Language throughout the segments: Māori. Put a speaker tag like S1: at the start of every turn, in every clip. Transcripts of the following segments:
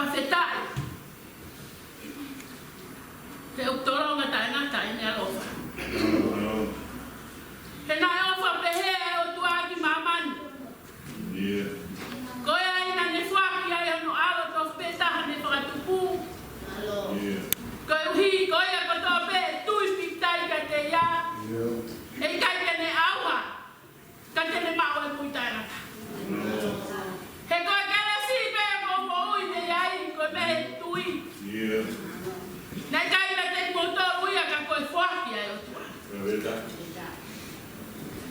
S1: whawhetai. Te uktoronga tae ngata i nea lofa. He nai ofa pehea e o tuaki mamani. Koe aina ne whaki ai ano alo tof petaha ne whakatupu. Koe uhi koe a kotoa pe tui pitai ka te ia. E kai tene aua. Ka tene mao e puitai ngata. He koe kere si pe ko mo ui te iai koe mehe tui. Nei kai na te motor uia ka koe whaki ai o tua.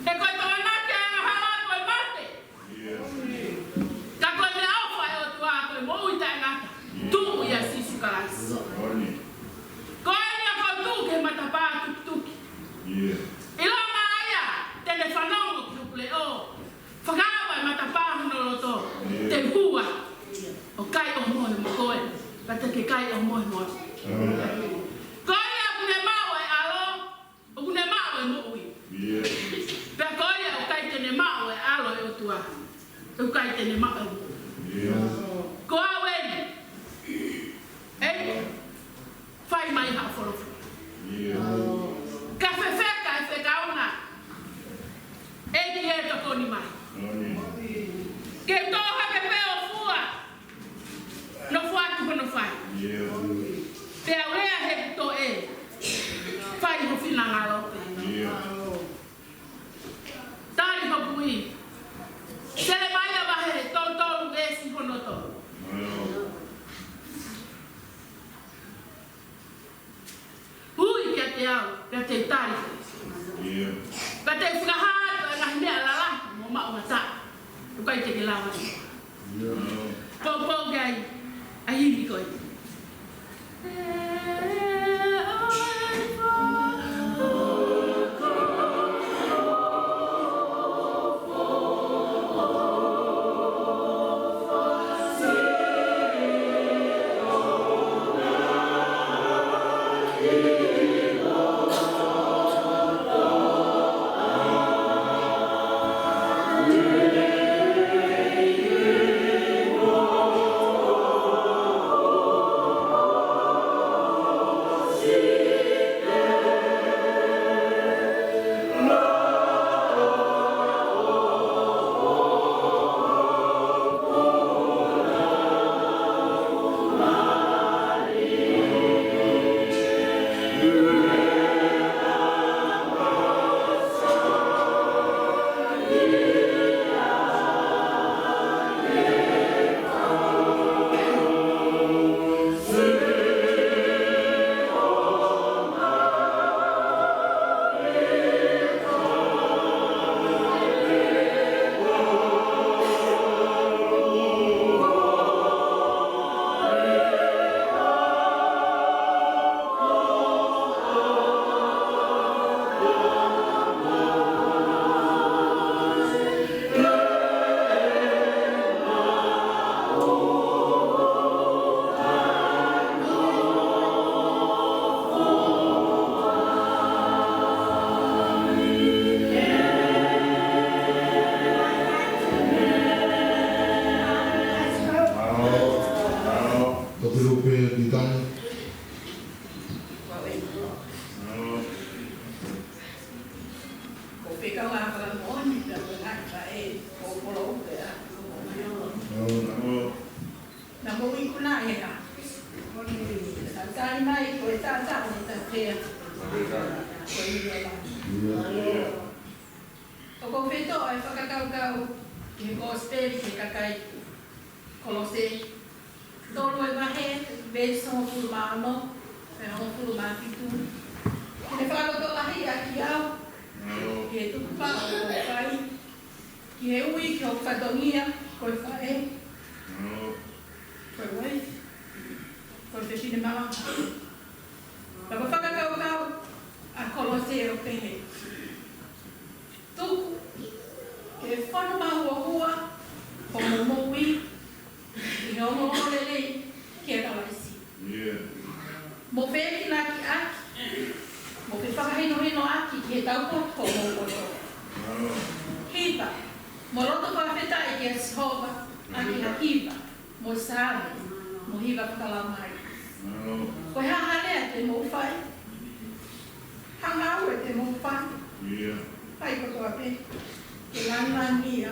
S1: He koe toa nake anga hala koe mate. Ka koe me au whai o tua koe mo ui tai ngata. Tumu ia sisu kalasi. Koe nia koe tu ke matapā tuki. Ilo ngā aia tene whanongo ki upule o. Whakawa e matapā hunoloto. Te hua. O kai o mohe mo koe. Kata ke kai o mohe mohe. Koe nia kune mau e alo. O kune mau e mo ui. Pea koe nia o kai tene mau e alo e o tua. O kai tene mau e mo. Koa weni. Fai mai ha whorofu. Ka whewheka e whekaunga. E ki e tokoni mai. Ke toha ke peo fua. No fuatu hono fai. Pea wea he to e. Fai ho fina ngalo. Tari ho pui. Sele mai a wahe tolu esi hono to. Hui kia te au, kia te tari. Ka te whakahātua e ngahi mea lala, mo mao mata. Ukai te ke lawa. Pōpō gai, a hiri koe.
S2: Moroto whawheta e kia Jehova, aki hakiva, mo sāre, Mohiga whakalamai. Koe hahanea te mōwhai. Hanga au e te mōwhai. Pai kotoa pe. Ke lanlangia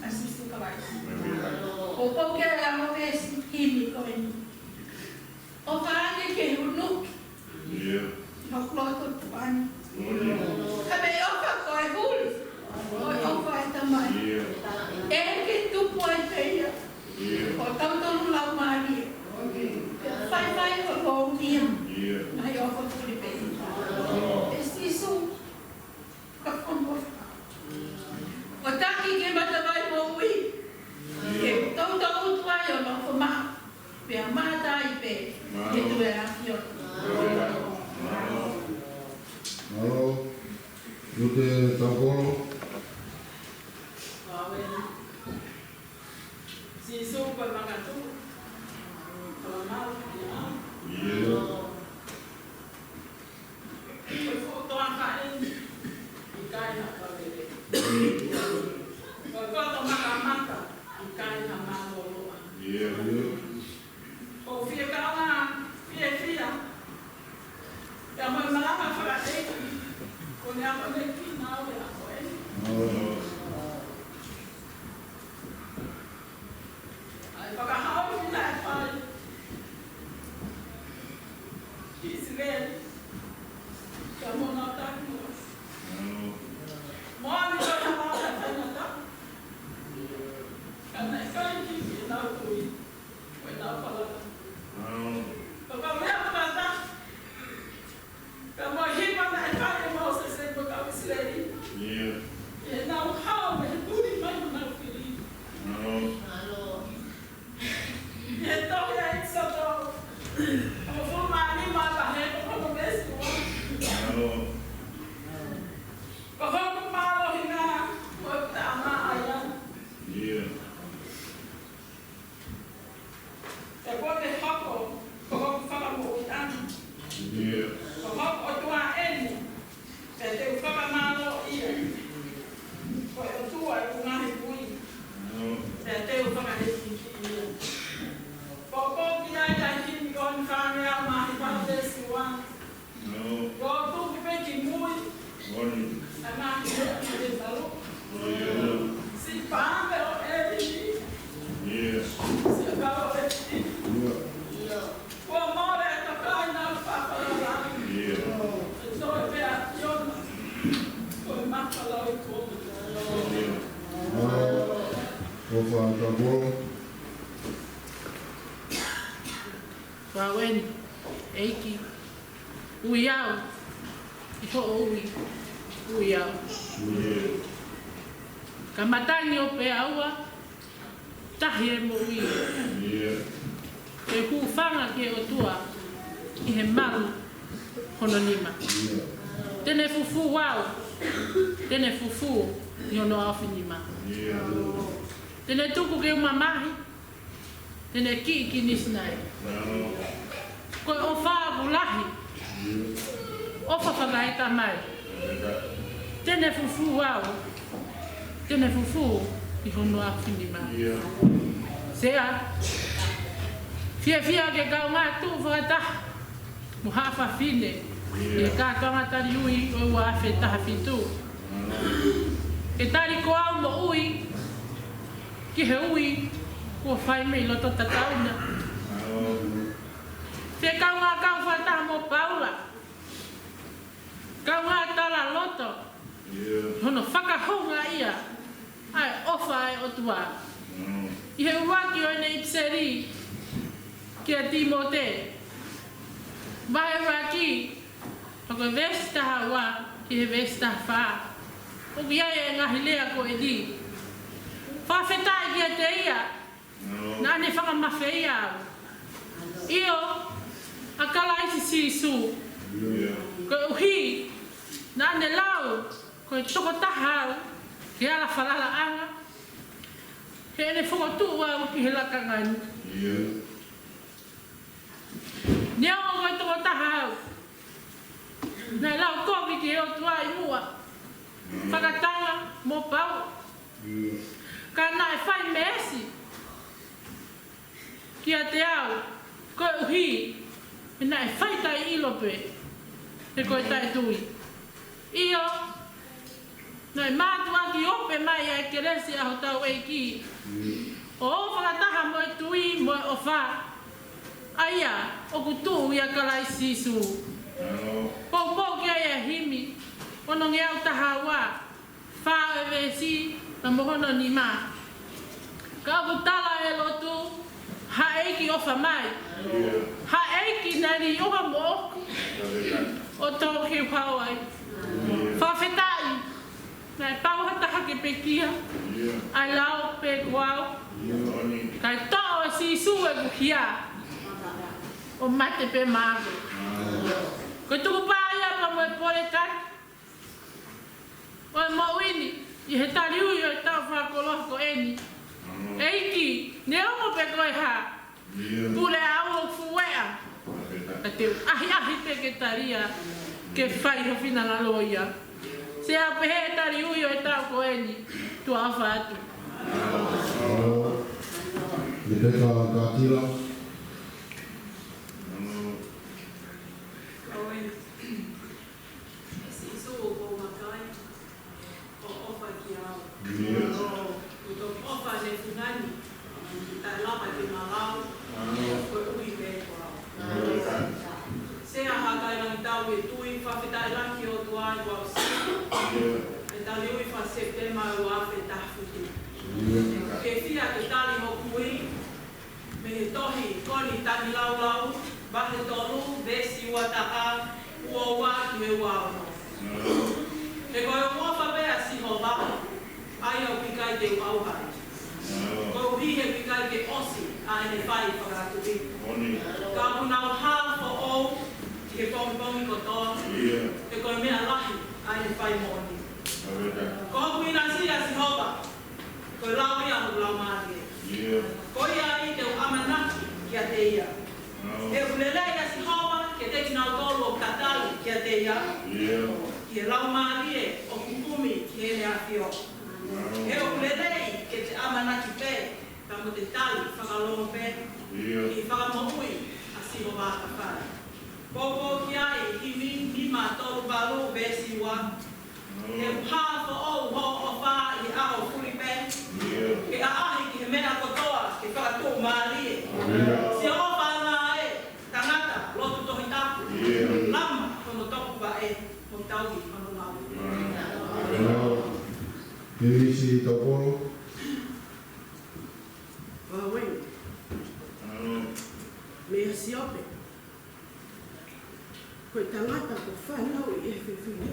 S2: a sisu kalaisi. O poke a mo pesi himi koe ni. O whaange ke hunuki. Hokloto tuani. Ka me oka koe hulu. Oi oka e tamai. E ke tupu e teia. O tautonu lau maria. Whai o lō mia. Nai oka kuri pe. E sisu. Ka whamawha. O taki ke matawai mō ui. Ke tautonu tuai o lō whamaha. Pea mātai pe. Ke tue a whiota.
S3: Malo, Rute Tapolo.
S1: Si sopa magatu. Kalau foto angkain ikai nak kawin. Kalau foto maka ikai nak malu. Oh, via kawan, via. Yang malam apa lagi? Kau ni apa lagi? Nau ya kau ini. Apakah hal ini apa? Israel. Kamu nak tak? Mau ni kau nak tak? Karena kau ini nak kui, kau nak apa? Kau ni apa tak? Kamu hidup nak apa? Mau sesuatu kau Israel. Now how we do it? My mouth feeling. Então é isso então. Eu vou mais mata reta como desse o. Como malo hina, o tama aya. É bom de foco, como fala muito antes. Como o tua ele. É de fala malo ia. Foi o tua e o mais ruim. É de o fala desse. Popo dia jadi kon kamera mah pada desuan. Waktu kita kimui. Anak kita baru. Si pampe o eli. Si kalau eli. Kau mau tak kau nak apa lah. So dia yon. Kau mak kalau itu.
S3: Opa Tapolo.
S1: Wawen, eiki, uyau, ito uyau. Kamatani o pe aua, tahi e mo ui. E kufanga ke o tua, i he maru hono nima. Tene fufu wau, tene fufu i hono awhi nima. Tene tuku ke umamahi, tene ki nisnai. Koe o whaavulahi, o whawhangai ka mai. Tene fufu au, tene fufu i hono a whinima. Sea, fia ke kau ngā tū whakataha, mu hawha whine, e kātonga tari ui o ua awhe taha whitu. E tari ko au mo ui, ki he ui, kua whai mei loto tatauna. Te kau ngā kau whataha mo paula. Kau ngā tala loto. Hono whakahonga ia. Ai ofa ai o tua. I he uwaki o ine ipseri. Kia Timote. Vai waki. Hoko vesta hawa. Ki he vesta wha. O ki ai e ngahi lea ko e di. Whawhetai kia te ia. Nā ne whakamawhe ia au. Io, a kalaisi sisu. Ko uhi, nā ne lau, ko toko tahau, ke ala whalala anga. He ene whakatu au ki he lakangani. Nea o ko toko tahau. Nā lau kovi ki he o tua i mua. Whakatanga, mō pau. Ka nā e whai mesi. Kia te au. Ko uhi, ina e whaitai ilope, e koe tai tui. Io, nei mātua ki ope mai e keresi aho tau e ki. O whakataha mo e tui mo e o wha. Aia, o kutu ia kalai sisu. Pau kia e himi, ono nge au taha wā. Wha e vesi, na mohono ni mā. Ka apu tala e lotu, ha eiki ofa mai. Ha eiki nari oha mo. O tau ki whawai. Whawhetai. Nai pauhata hake pe kia. Ai lau pe kuau. Kai toa si su e kuhia. O mate pe māgo. Ko tuku pāia pa mo e pore kaki. O e mo ini. I he tari ui o e tau whakoloha ko eni. Eiki, ne omo pe koe ha. Pule au o fuea. A te ahi pe ke taria. Ke whai ho whina na loia. Se a pehe tari ui o e tau ko eni. Tu awha atu.
S3: Le peka kātira.
S2: Ke fia ke tali ho kui, me he tohi koni tani lau lau, bahe tolu, vesi ua taha, ua ua ki he ua ono. He koe o mua whapea si ho waha, ai au pikai te uauhai. Koe uhi he pikai ke osi, a ene whai whakaratu i. Ka punau haa fo ou, ki he pongi kotoa, he koe mea lahi, a ene whai moni. Ko hoku ina sia si hoba, koe lau ia ho lau maari. Ko ia i te amanaki kia te ia. E ulele ia si hoba, ke te kinau tolu o katali kia te ia. Ki e lau maari e o kukumi ki e nea fio. E ulele i ke te amanaki pe, ka mo te tali whakalomo pe, i whakamohui a si ho waka whare. Koko ki ai, i mi ma tolu balu vesi wa. He pā ko o ho o whā i aho kuri pe. Ke aahi ki he mea kotoa, ke whakatō maari e. Si o whānā e, tangata, lotu tohi tapu. Lama, kono toku wa e, mo tauhi, kono lau.
S3: Kirisi Taporo.
S2: Waweng. Mea si ope. Koe tangata ko whanau i e whiwhine.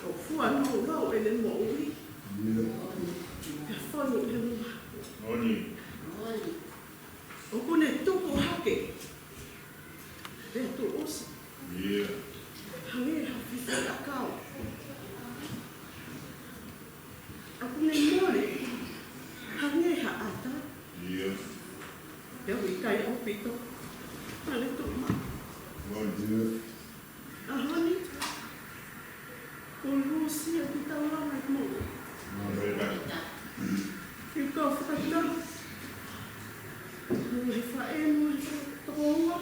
S2: O fua no ele mo ui. E whanu e mua. O kone tuku hake. E tu osi. Hange hawhi whakakau. A kone more. Hange ha ata. Te hui kai au pito. Hale tu ma. Ahani. O Lucia que está lá na mão. E o carro está aqui. O Rafael toa.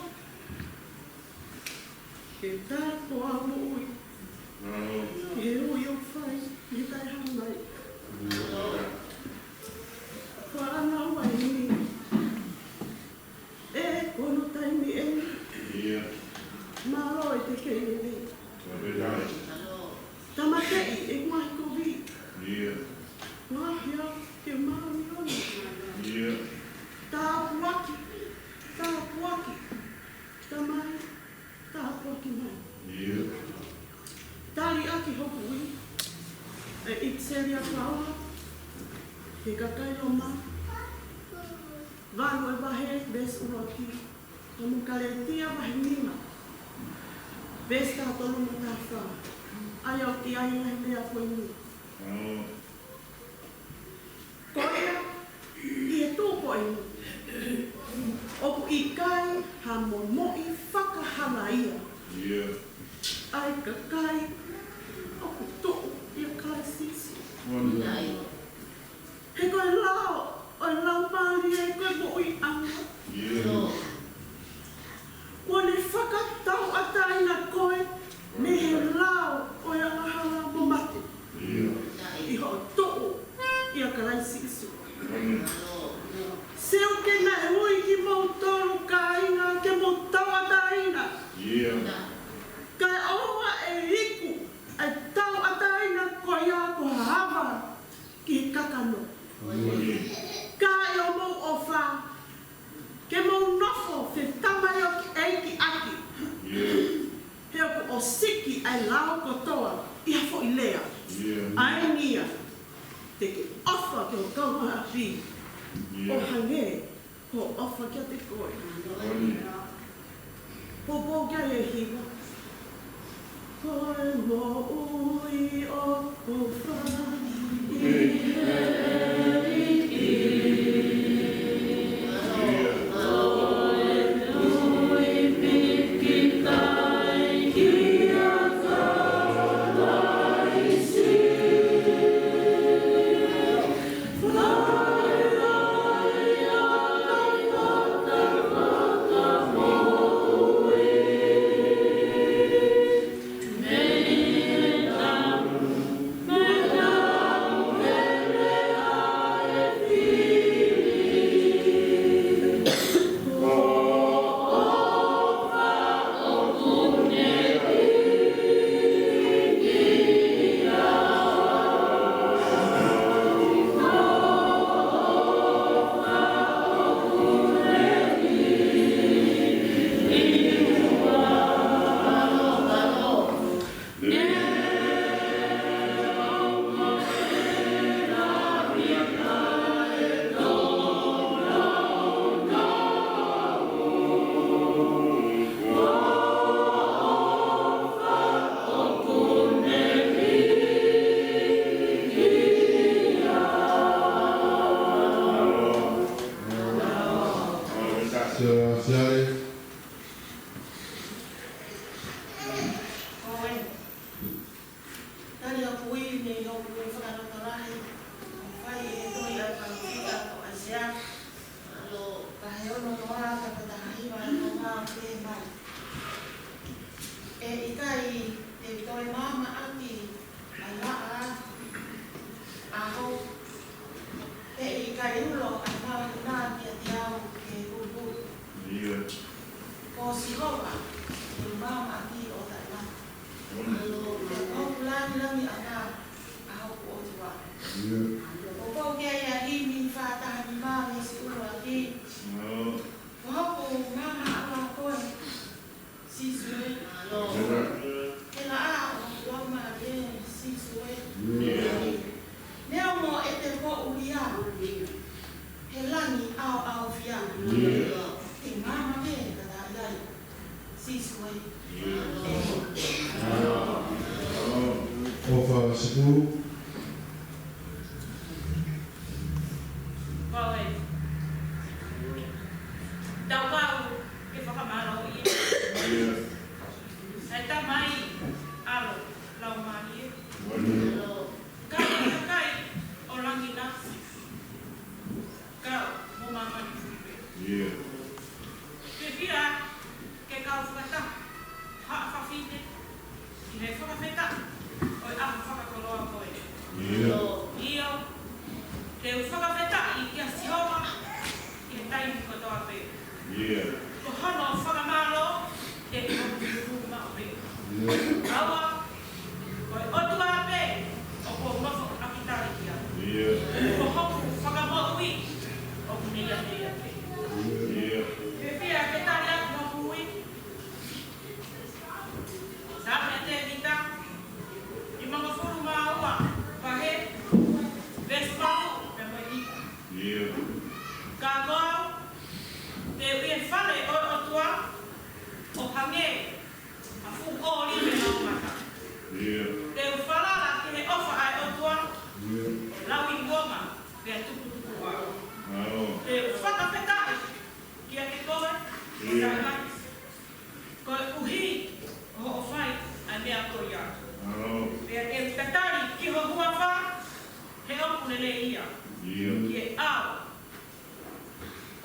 S2: Que está com a luz. Que eu faço. E está errado. Fala não vai me. É quando está em mim. Malo te que ele. Tamatei, e mai kovi. Mahia, ke mami ona. Tāpuaki. Tamai, tāpuaki mai. Tali aki hoku i. E itseria paua. Ke kakai o ma. Vanu e wahe, ves uaki. Tomu kaletia wahe nima. Ves tā tolu mo tā wha. Ai au ki ai ngai mea koe ni. Koea, i e tō koe ni. Oku i kai ha mo moi whakahana ia. Ai ka kai, oku tō i a kai sisi. He koe lao, o lau maari e koe mo ui anga.
S3: Yeah.
S2: Ua ne whakatau ataina koe me he lao o ia ngahara mo mate. I ho to'o i a karaisi isu. Seo ke na e ui ki mau tolu ka inga ke mau tau ataina. Kai aua e hiku ai tau ataina ko ia ko hava ki kakano. Ka i o mau ofa ke mau nofo te tamai o ki eiki aki. Heo ko o siki ai lao kotoa i hafo i lea. Ai nia te ke ofa ke o kaua api. O hange ko ofa kia te koe. Popo kia e hiwa. Koe mo ui o ofa i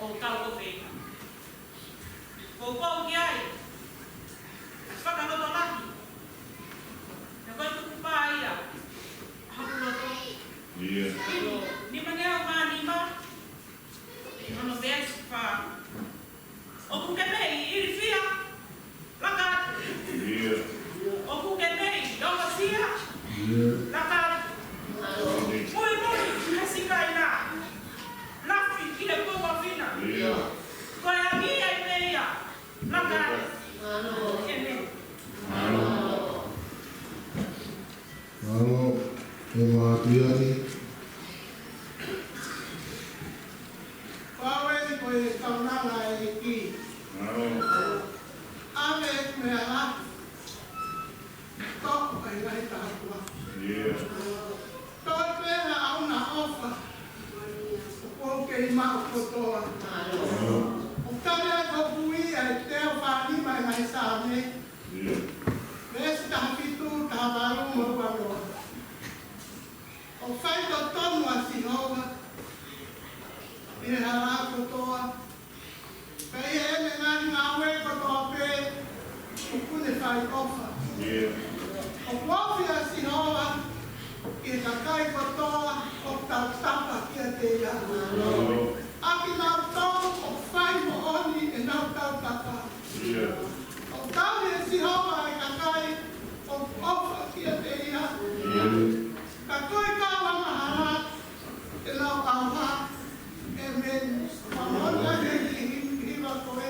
S1: o tau o whenga. Ko kou ki ai, whakanoto laki. Na koe tuku pā ia, hapuroto. Ni manea o mā nima, ono vesi whā. O kuke mei, iri whia, laka. O kuke mei, donga sia, laka. Mui mui, hasika ina. Lafi, kile kua whina. Koe a mi ai meia, laka. Kene.
S3: Malo, e mātuiani.
S4: Wawezi koe kaunala e ki. Ame mea la. Toko kai ngai tātua. Toi pēna au na ofa. O kou kei mao kotoa. O kare ko pui ai teo whanima e mai sāme. Vesi tahakitu tahawaru mo wanoa. O whai to tonu a sinonga. E hara kotoa. Pei e me ngani ngā ue kotoa pē. O kune whai ofa. O wofi a sinonga. I ka kai kotoa o tau tapa kia te ia. Aki nau tau o whai mo oni e nau tau tapa. O tau e sinonga e ka kai o ofa kia te ia. Ka koe ka wamahara e lau auha e men wamona e hiwa koe.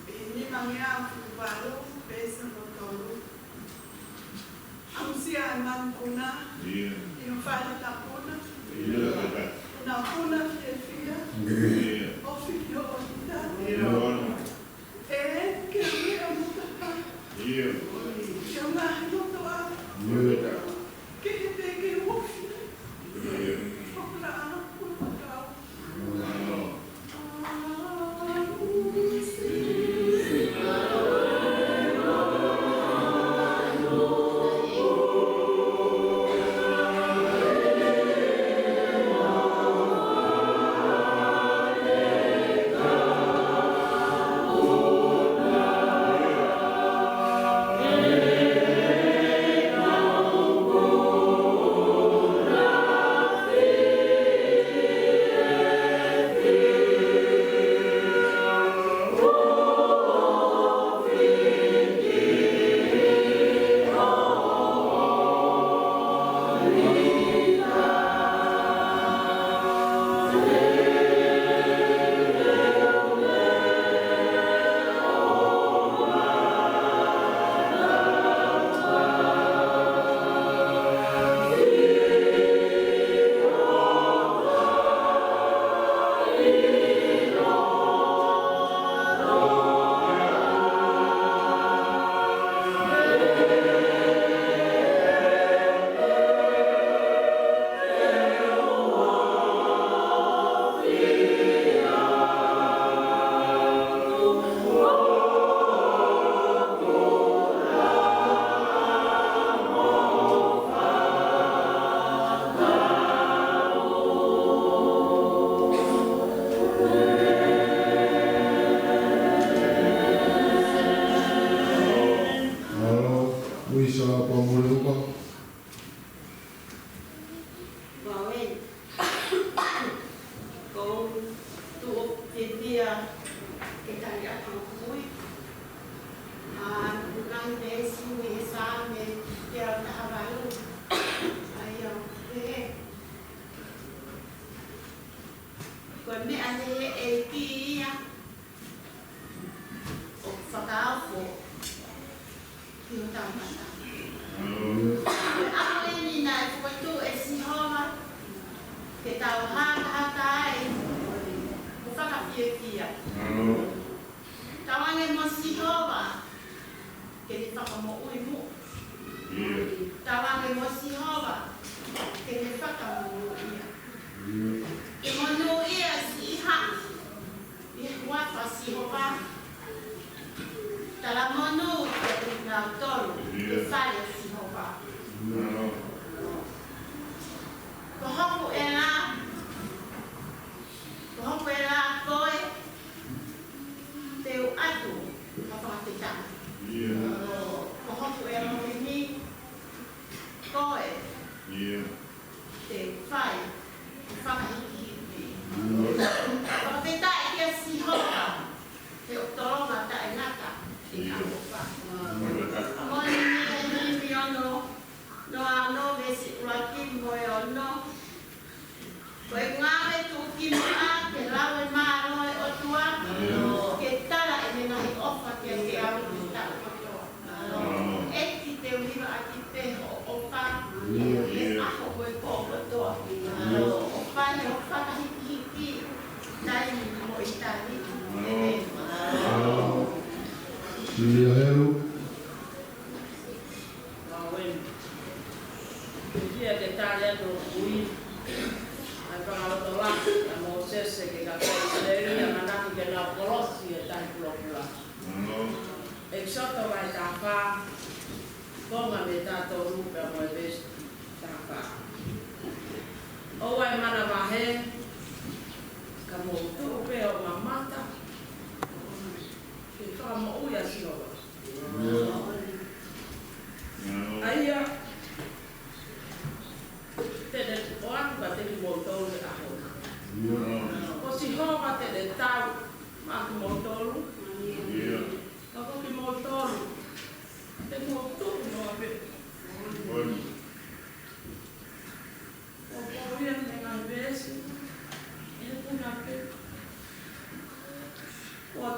S4: Ini mangia fubalo, pesa botolo. Ausia man kuna. Yung fala tapuna. Na kuna fia. Ofio onita. Que amutapa. Que mahinotoa. Que te que ofi. Okla kupakau.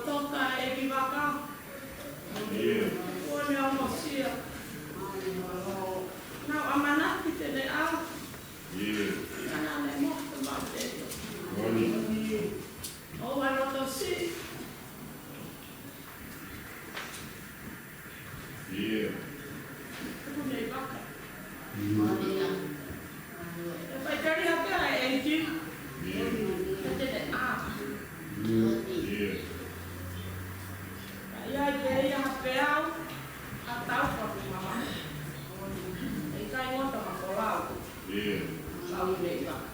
S1: Toka
S2: waka. Kua mea mosia. Nau amanaki tene au. Ana me mohta mautete. O wanoto si. Kune waka. E pai kari hapea e eiti. Tene au. Ia ia hapeau. Atau kwa mama. E kai ngota makolau. Lau nei waka.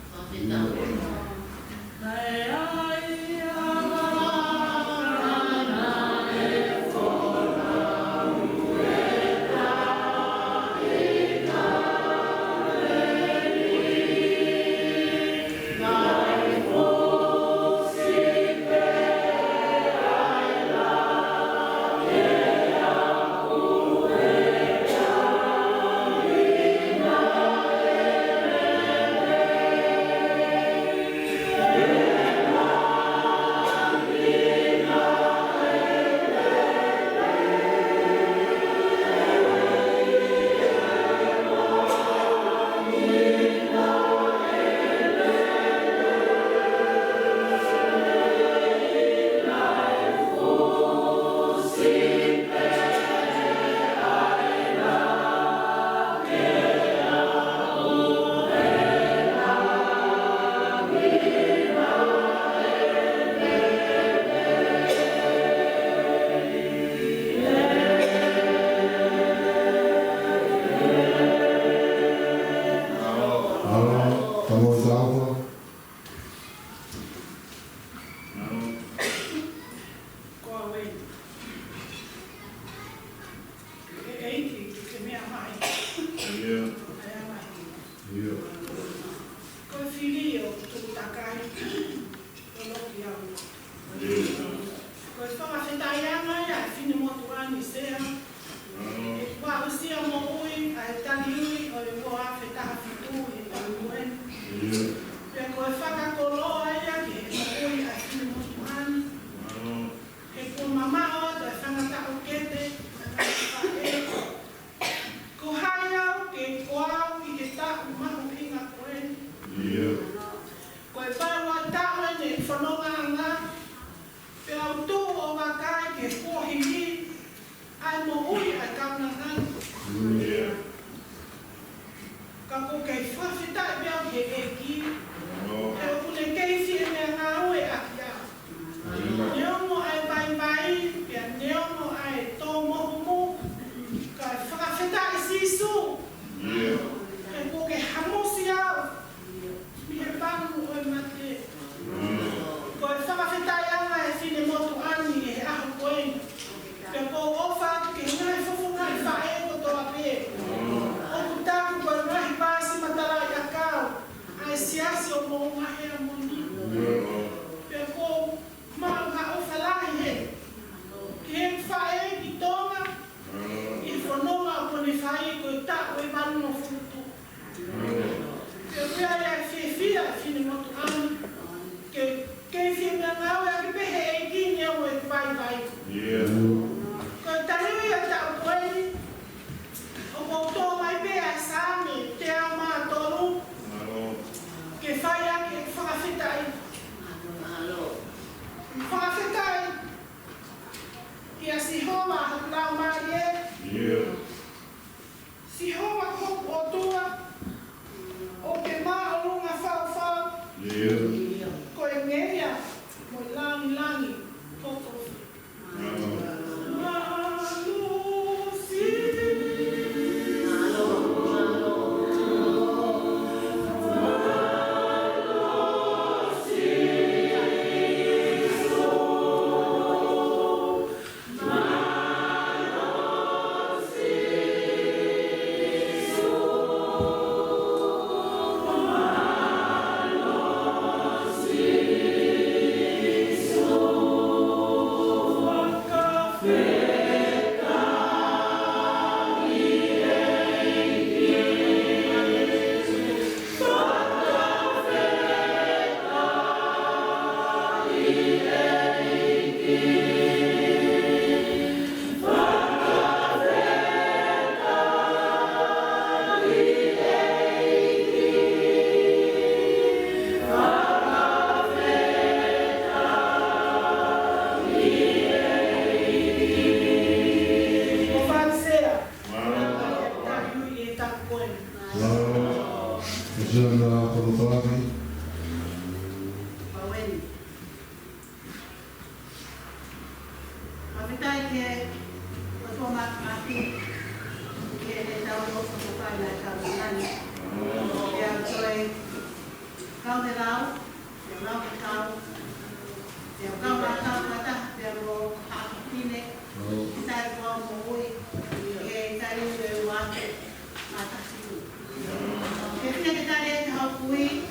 S2: Kapitai ke o mati ke e tau o ko kai la tau nani. Ya toi kau te rau, ya rau te tau. Ya kau la tau kata ya ro hakine. Tai ko mo ui e tai e wa mata siku. Ke te tai e hau kui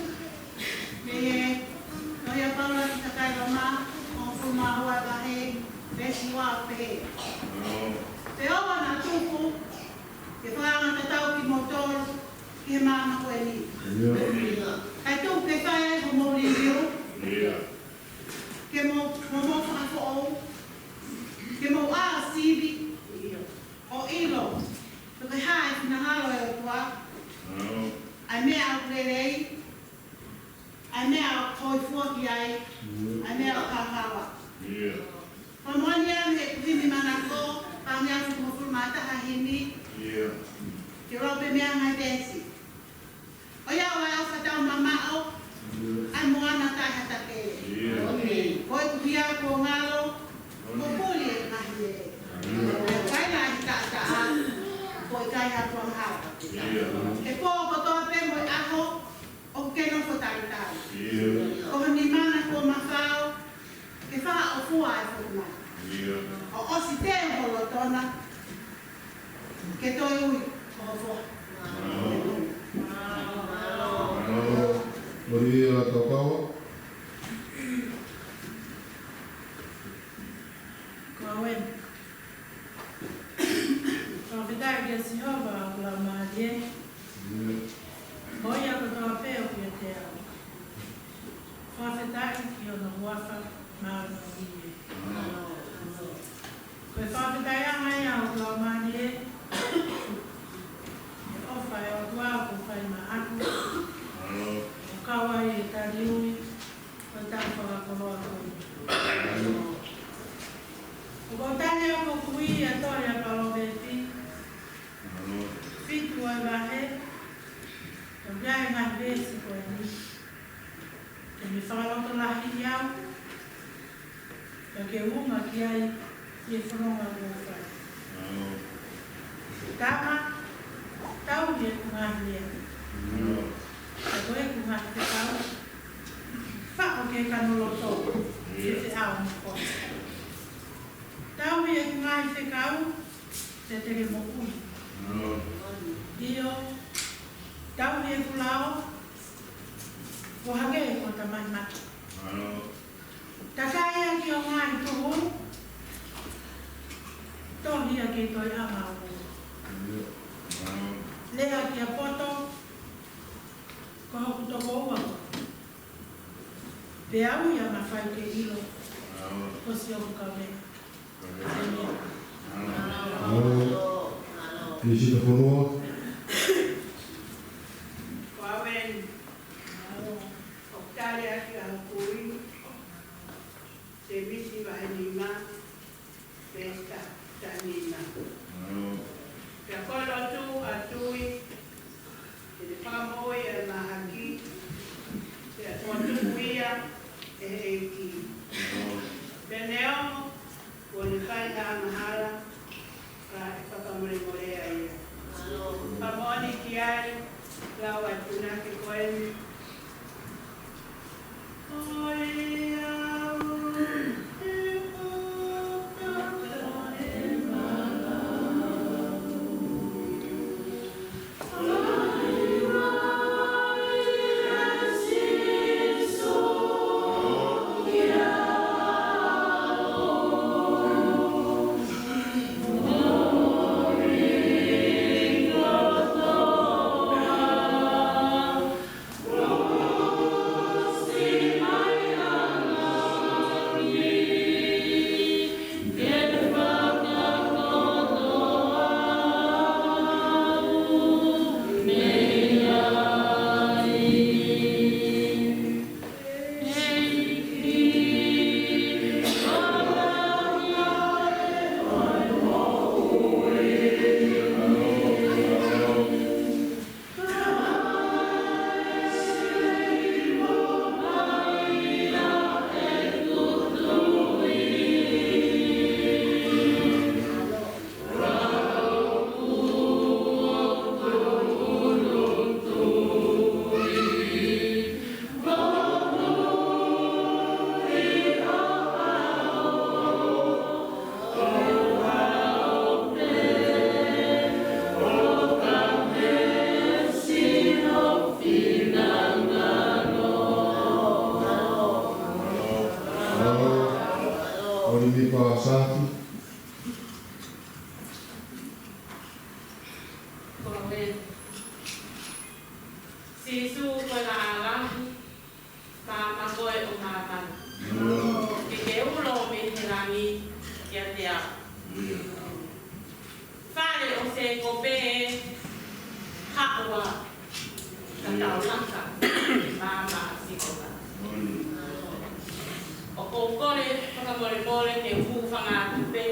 S2: me no ya paula ta kai ma o fu ma wa ga he besi wa pe. Te owa na tuku ke whaanga te tau ki motor ki he māma koe ni. Kai tū ke whae ko mō ririu. Ke mō whakako au. Ke mō a sibi. O ilo. Ko ke hae ki na haro e o tua. Ai mea au rerei. Ai mea au toi fuaki ai. Ai mea au kākawa. Pamoani au he kuhimi manako. Pang yang kumufur mata hahini. Ke rope mea ngai besi. O ia wai au whatau mama au. Ai moana tai hata ke. Koi kuhia ko ngalo. Ko puli e ngahi e. Kai la hita ata a. Koi kai hatu ang hao. E po ko toa pe mo aho. O keno ko tai tai. Ko ni mana ko mafao. Ke wha o fua e fukumai. O osi te holo tona, ke toi ui o fo.
S3: Maria la taukawa.
S5: Kawen. Kau fitai ke sihoba la maje. Moia ko toa peo ki te au. Kau fitai ki o na wafa maa no iye. Koe whawhitai angai au lau mani e. E whai o tua ko whai ma aku. O kawai e tari ui. Koe tau whakakoroa koe. O ko tani o ko kui a tori a palo bepi. Fitu ai wahe. O biai ngā besi koe ni. Ke mi whakaloto lahi iau. Ka ke unga ki ai. Ye whanonga ko whai. Tama, tau ye ku ngahi e. Ka koe ku ngahi te tau. Whako ke kanoloto, ye te au mko. Tau ye ku ngahi te kau, te tere mo ui. Io, tau ye ku lao, ko hage ko tamai mata. Takaya ki o ngahi tohu, tohi a ke toi ama o. Lea ki a poto, ko hoku toko ua. Pe au ia ma whai ke ilo, ko si o kukame.
S3: Isi te whanua.
S2: Ko awen, o tare aki a kui, te misi wahe nima, pesta tanina. Ka kolo tu a tui, te whamoi e mahaki, te atu kuia e eiki. Peneo, ko ni kai ha mahara, ka e whakamore morea ia. Pamoni ki ai, lau atu nake koeni. Oi au,
S6: Yeah.
S3: ori me pa safi.
S1: Koe. Sisu koe na alahi. Ma koe o maapana. Ke ulo me te rangi kia te ao. Whare o se kope haua ka tau laka. Mama sikoka. O kore whakamore ke uwhanga tupe.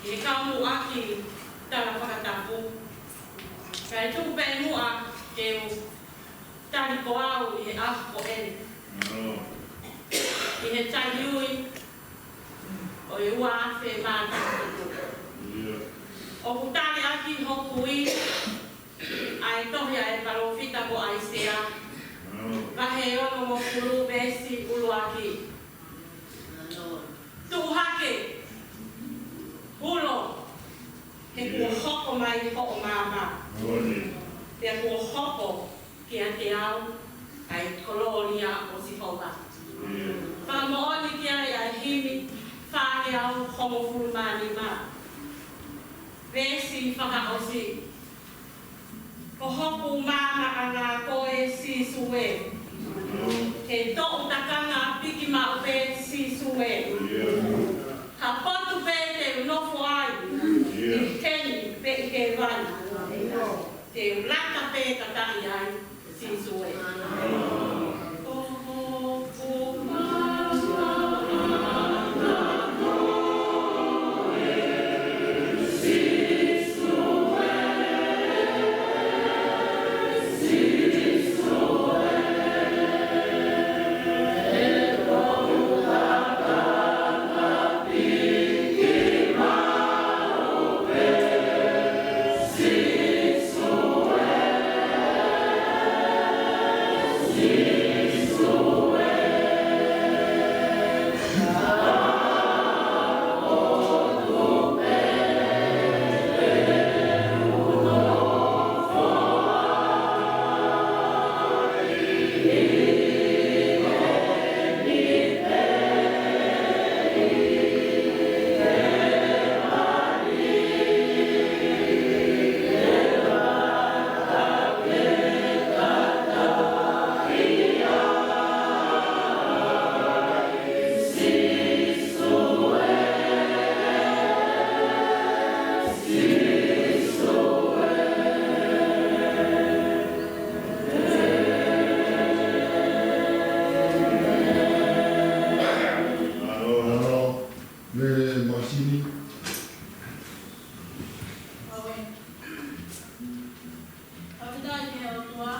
S1: I he kaumu aki tala whakatapu. Kai tupe mua ke tari ko au I he ako eni. I he tai ui o I ua afe māta. O kutari aki hoku I ai tohia e parofita ko ai sea. Vahe ono mo kuru besi ulu aki. Tuhake. Hulo. He kua hoko mai hoko mama. Te kua hoko ki a te au ai kolonia o si hoka. Whakamooni ki ai himi whake au homo furumani ma. Vesi whakaosi. Ko hoku mama a ngā koe si suwe. He tō takanga piki ma upe si suwe. Ha potu pe te unofo ai. I teni pe I ke vai. Te ulaka pe tatai ai si suwe. Ko hoku mama
S5: Au te tai ke o tua,